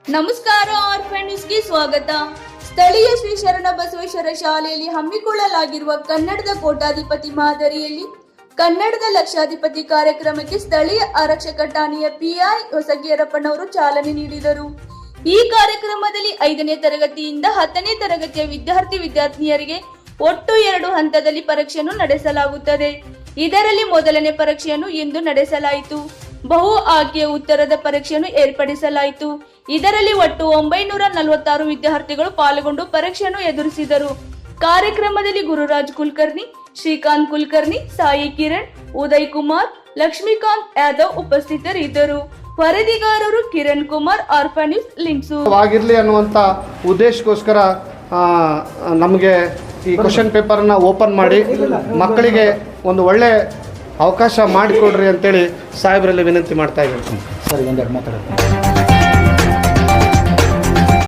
ನಮಸ್ಕಾರ, ಆರ್ಫನ್ ನ್ಯೂಸ್ಗೆ ಸ್ವಾಗತ. ಸ್ಥಳೀಯ ಶ್ರೀ ಶರಣ ಬಸವೇಶ್ವರ ಶಾಲೆಯಲ್ಲಿ ಹಮ್ಮಿಕೊಳ್ಳಲಾಗಿರುವ ಕನ್ನಡದ ಕೋಟ್ಯಾಧಿಪತಿ ಮಾದರಿಯಲ್ಲಿ ಕನ್ನಡದ ಲಕ್ಷಾಧಿಪತಿ ಕಾರ್ಯಕ್ರಮಕ್ಕೆ ಸ್ಥಳೀಯ ಆರಕ್ಷಕ ಠಾಣೆಯ ಪಿಐ ಹೊಸಗೇರಪ್ಪನವರು ಚಾಲನೆ ನೀಡಿದರು. ಈ ಕಾರ್ಯಕ್ರಮದಲ್ಲಿ 5ನೇ ತರಗತಿಯಿಂದ 10ನೇ ತರಗತಿಯ ವಿದ್ಯಾರ್ಥಿನಿಯರಿಗೆ ಒಟ್ಟು 2 ಹಂತದಲ್ಲಿ ಪರೀಕ್ಷೆಯನ್ನು ನಡೆಸಲಾಗುತ್ತದೆ. ಇದರಲ್ಲಿ ಮೊದಲನೇ ಪರೀಕ್ಷೆಯನ್ನು ಇಂದು ನಡೆಸಲಾಯಿತು. ಬಹು ಆಯ್ಕೆಯ ಉತ್ತರದ ಪರೀಕ್ಷೆಯನ್ನು ಏರ್ಪಡಿಸಲಾಯಿತು. ಇದರಲ್ಲಿ ಒಟ್ಟು 946 ವಿದ್ಯಾರ್ಥಿಗಳು ಪಾಲ್ಗೊಂಡು ಪರೀಕ್ಷೆಯನ್ನು ಎದುರಿಸಿದರು. ಕಾರ್ಯಕ್ರಮದಲ್ಲಿ ಗುರುರಾಜ್ ಕುಲಕರ್ಣಿ, ಶ್ರೀಕಾಂತ್ ಕುಲಕರ್ಣಿ, ಸಾಯಿ ಕಿರಣ್, ಉದಯ್ ಕುಮಾರ್, ಲಕ್ಷ್ಮೀಕಾಂತ್ ಯಾದವ್ ಉಪಸ್ಥಿತರಿದ್ದರು. ವರದಿಗಾರರು Kiran Kumar, orphan news, links. ಆಗಿರಲಿ ಅನ್ನುವಂಥ ಉದ್ದೇಶಕ್ಕೋಸ್ಕರ ನಮಗೆ ಈ ಕ್ವಶನ್ ಪೇಪರನ್ನು ಓಪನ್ ಮಾಡಿ ಮಕ್ಕಳಿಗೆ ಒಂದು ಒಳ್ಳೆ ಅವಕಾಶ ಮಾಡಿಕೊಡ್ರಿ ಅಂತೇಳಿ ಸಾಹೇಬರಲ್ಲಿ ವಿನಂತಿ ಮಾಡ್ತಾ ಇದ್ದೀನಿ. ಸರಿ, ಒಂದೆರಡು ಮಾತಾಡೋದು.